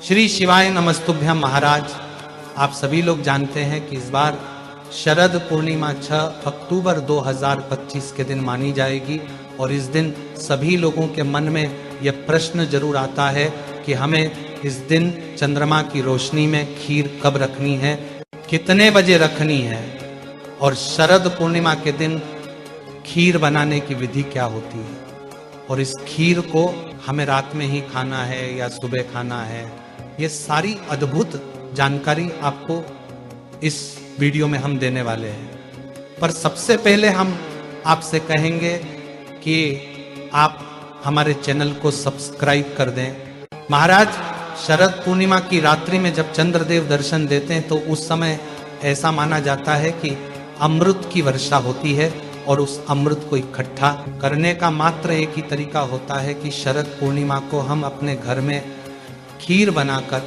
श्री शिवाय नमस्तुभ्यम। महाराज, आप सभी लोग जानते हैं कि इस बार शरद पूर्णिमा 6 अक्टूबर 2025 के दिन मानी जाएगी और इस दिन सभी लोगों के मन में यह प्रश्न जरूर आता है कि हमें इस दिन चंद्रमा की रोशनी में खीर कब रखनी है, कितने बजे रखनी है और शरद पूर्णिमा के दिन खीर बनाने की विधि क्या होती है और इस खीर को हमें रात में ही खाना है या सुबह खाना है। ये सारी अद्भुत जानकारी आपको इस वीडियो में हम देने वाले हैं। पर सबसे पहले हम आपसे कहेंगे कि आप हमारे चैनल को सब्सक्राइब कर दें। महाराज, शरद पूर्णिमा की रात्रि में जब चंद्रदेव दर्शन देते हैं तो उस समय ऐसा माना जाता है कि अमृत की वर्षा होती है और उस अमृत को इकट्ठा करने का मात्र एक ही तरीका होता है कि शरद पूर्णिमा को हम अपने घर में खीर बनाकर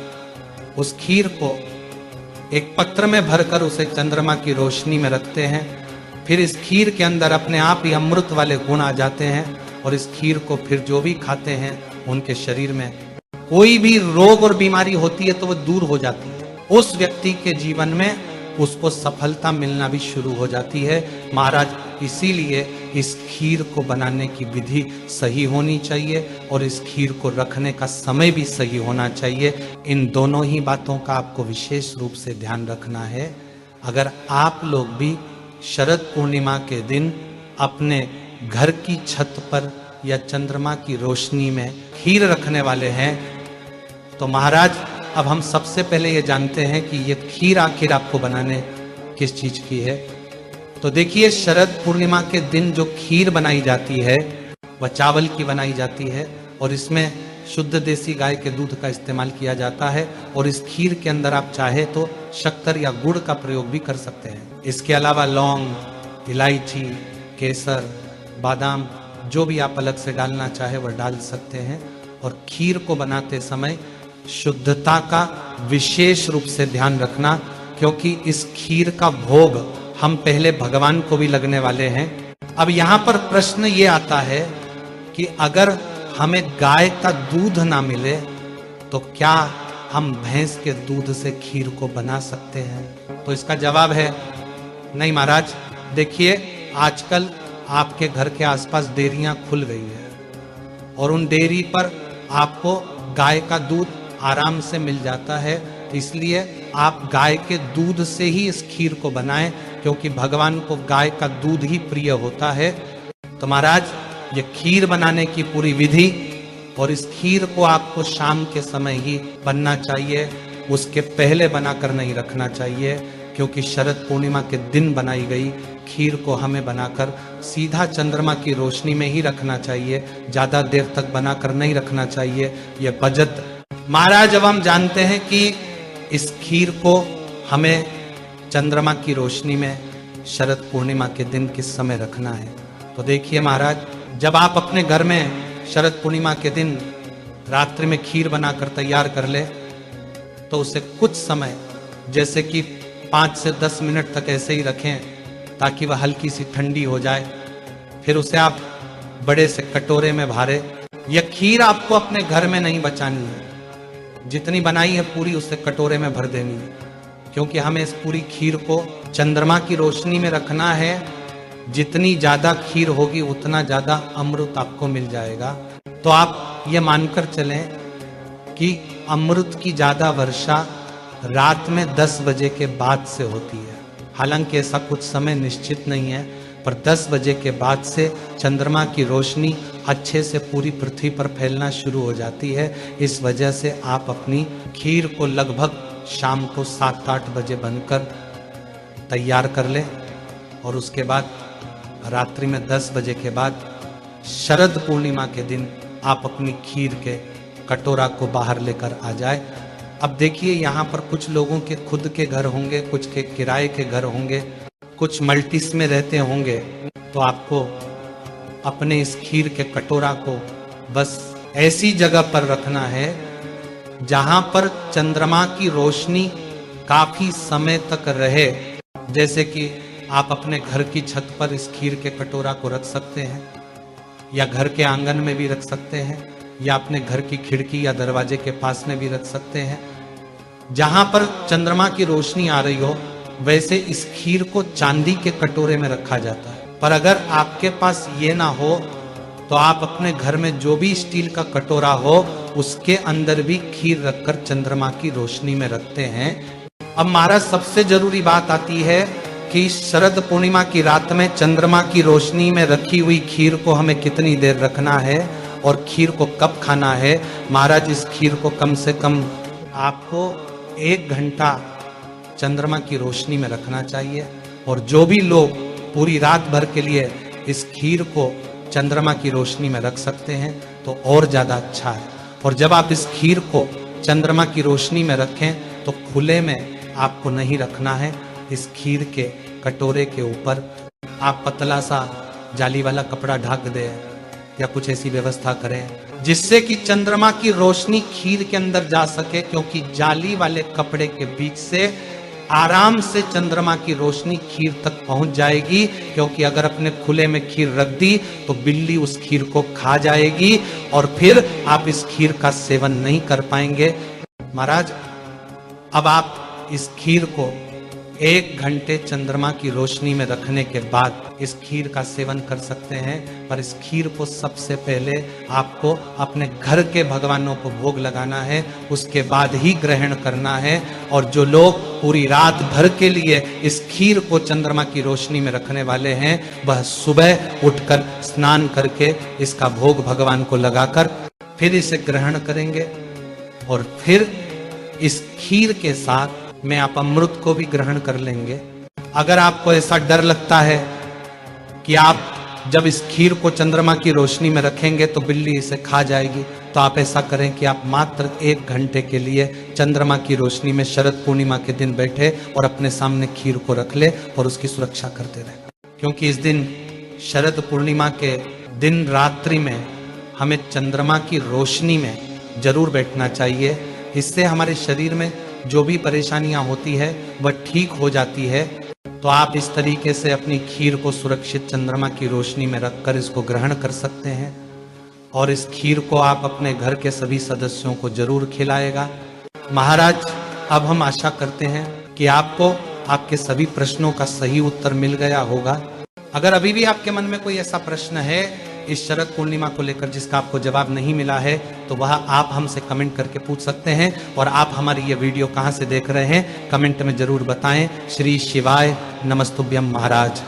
उस खीर को एक पत्र में भरकर उसे चंद्रमा की रोशनी में रखते हैं। फिर इस खीर के अंदर अपने आप ही अमृत वाले गुण आ जाते हैं और इस खीर को फिर जो भी खाते हैं उनके शरीर में कोई भी रोग और बीमारी होती है तो वो दूर हो जाती है। उस व्यक्ति के जीवन में उसको सफलता मिलना भी शुरू हो जाती है। महाराज, इसीलिए इस खीर को बनाने की विधि सही होनी चाहिए और इस खीर को रखने का समय भी सही होना चाहिए। इन दोनों ही बातों का आपको विशेष रूप से ध्यान रखना है। अगर आप लोग भी शरद पूर्णिमा के दिन अपने घर की छत पर या चंद्रमा की रोशनी में खीर रखने वाले हैं तो महाराज, अब हम सबसे पहले ये जानते हैं कि ये खीर आखिर आपको बनाने किस चीज की है। तो देखिए, शरद पूर्णिमा के दिन जो खीर बनाई जाती है वह चावल की बनाई जाती है और इसमें शुद्ध देसी गाय के दूध का इस्तेमाल किया जाता है और इस खीर के अंदर आप चाहे तो शक्कर या गुड़ का प्रयोग भी कर सकते हैं। इसके अलावा लौंग, इलायची, केसर, बादाम जो भी आप अलग से डालना चाहे वह डाल सकते हैं। और खीर को बनाते समय शुद्धता का विशेष रूप से ध्यान रखना, क्योंकि इस खीर का भोग हम पहले भगवान को भी लगने वाले हैं। अब यहाँ पर प्रश्न ये आता है कि अगर हमें गाय का दूध ना मिले तो क्या हम भैंस के दूध से खीर को बना सकते हैं? तो इसका जवाब है नहीं महाराज। देखिए, आजकल आपके घर के आसपास डेयरियां खुल गई है और उन डेयरी पर आपको गाय का दूध आराम से मिल जाता है। इसलिए आप गाय के दूध से ही इस खीर को बनाएं, क्योंकि भगवान को गाय का दूध ही प्रिय होता है। तो महाराज, ये खीर बनाने की पूरी विधि और इस खीर को आपको शाम के समय ही बनना चाहिए, उसके पहले बनाकर नहीं रखना चाहिए, क्योंकि शरद पूर्णिमा के दिन बनाई गई खीर को हमें बनाकर सीधा चंद्रमा की रोशनी में ही रखना चाहिए। ज्यादा देर तक बनाकर नहीं रखना चाहिए, यह बजट। महाराज, अब हम जानते हैं कि इस खीर को हमें चंद्रमा की रोशनी में शरद पूर्णिमा के दिन किस समय रखना है। तो देखिए महाराज, जब आप अपने घर में शरद पूर्णिमा के दिन रात्रि में खीर बनाकर तैयार कर ले तो उसे कुछ समय जैसे कि 5 से 10 मिनट तक ऐसे ही रखें ताकि वह हल्की सी ठंडी हो जाए। फिर उसे आप बड़े से कटोरे में भरे। यह खीर आपको अपने घर में नहीं बचानी है, जितनी बनाई है पूरी उसे कटोरे में भर देनी है, क्योंकि हमें इस पूरी खीर को चंद्रमा की रोशनी में रखना है। जितनी ज्यादा खीर होगी उतना ज्यादा अमृत आपको मिल जाएगा। तो आप ये मानकर चलें कि अमृत की ज्यादा वर्षा रात में 10 बजे के बाद से होती है। हालांकि ऐसा कुछ समय निश्चित नहीं है, पर 10 बजे के बाद से चंद्रमा की रोशनी अच्छे से पूरी पृथ्वी पर फैलना शुरू हो जाती है। इस वजह से आप अपनी खीर को लगभग शाम को 7-8 बजे बनकर तैयार कर लें और उसके बाद रात्रि में 10 बजे के बाद शरद पूर्णिमा के दिन आप अपनी खीर के कटोरा को बाहर लेकर आ जाए। अब देखिए, यहाँ पर कुछ लोगों के खुद के घर होंगे, कुछ के किराए के घर होंगे, कुछ मल्टीस में रहते होंगे, तो आपको अपने इस खीर के कटोरा को बस ऐसी जगह पर रखना है जहां पर चंद्रमा की रोशनी काफी समय तक रहे। जैसे कि आप अपने घर की छत पर इस खीर के कटोरा को रख सकते हैं या घर के आंगन में भी रख सकते हैं या अपने घर की खिड़की या दरवाजे के पास में भी रख सकते हैं। जहां पर चंद्रमा की रोशनी आ रही हो वैसे इस खीर को चांदी के कटोरे में रखा जाता है। पर अगर आपके पास ये ना हो तो आप अपने घर में जो भी स्टील का कटोरा हो उसके अंदर भी खीर रखकर चंद्रमा की रोशनी में रखते हैं। अब महाराज सबसे जरूरी बात आती है कि शरद पूर्णिमा की रात में चंद्रमा की रोशनी में रखी हुई खीर को हमें कितनी देर रखना है और खीर को कब खाना है। महाराज इस खीर को कम से कम आपको 1 घंटा चंद्रमा की रोशनी में रखना चाहिए। और जो भी लोग पूरी रात भर के लिए इस खीर को चंद्रमा की रोशनी में रख सकते हैं तो और ज्यादा अच्छा है। और जब आप इस खीर को चंद्रमा की रोशनी में रखें तो खुले में आपको नहीं रखना है। इस खीर के कटोरे के ऊपर आप पतला सा जाली वाला कपड़ा ढक दें या कुछ ऐसी व्यवस्था करें जिससे कि चंद्रमा की रोशनी खीर के अंदर जा सके, क्योंकि जाली वाले कपड़े के बीच से आराम से चंद्रमा की रोशनी खीर तक पहुंच जाएगी। क्योंकि अगर अपने खुले में खीर रख दी तो बिल्ली उस खीर को खा जाएगी और फिर आप इस खीर का सेवन नहीं कर पाएंगे। महाराज अब आप इस खीर को 1 घंटे चंद्रमा की रोशनी में रखने के बाद इस खीर का सेवन कर सकते हैं। पर इस खीर को सबसे पहले आपको अपने घर के भगवानों को भोग लगाना है, उसके बाद ही ग्रहण करना है। और जो लोग पूरी रात भर के लिए इस खीर को चंद्रमा की रोशनी में रखने वाले हैं वह सुबह उठकर स्नान करके इसका भोग भगवान को लगाकर फिर इसे ग्रहण करेंगे। और फिर इस खीर के साथ में आप अमृत को भी ग्रहण कर लेंगे। अगर आपको ऐसा डर लगता है कि आप जब इस खीर को चंद्रमा की रोशनी में रखेंगे तो बिल्ली इसे खा जाएगी, तो आप ऐसा करें कि आप मात्र 1 घंटे के लिए चंद्रमा की रोशनी में शरद पूर्णिमा के दिन बैठे और अपने सामने खीर को रख ले और उसकी सुरक्षा करते रहें। क्योंकि इस दिन शरद पूर्णिमा के दिन रात्रि में हमें चंद्रमा की रोशनी में जरूर बैठना चाहिए। इससे हमारे शरीर में जो भी परेशानियां होती है वह ठीक हो जाती है। तो आप इस तरीके से अपनी खीर को सुरक्षित चंद्रमा की रोशनी में रखकर इसको ग्रहण कर सकते हैं। और इस खीर को आप अपने घर के सभी सदस्यों को जरूर खिलाएगा। महाराज अब हम आशा करते हैं कि आपको आपके सभी प्रश्नों का सही उत्तर मिल गया होगा। अगर अभी भी आपके मन में कोई ऐसा प्रश्न है इस शरद पूर्णिमा को लेकर जिसका आपको जवाब नहीं मिला है तो वह आप हमसे कमेंट करके पूछ सकते हैं। और आप हमारी ये वीडियो कहाँ से देख रहे हैं कमेंट में जरूर बताएं। श्री शिवाय नमस्तुभ्यम महाराज।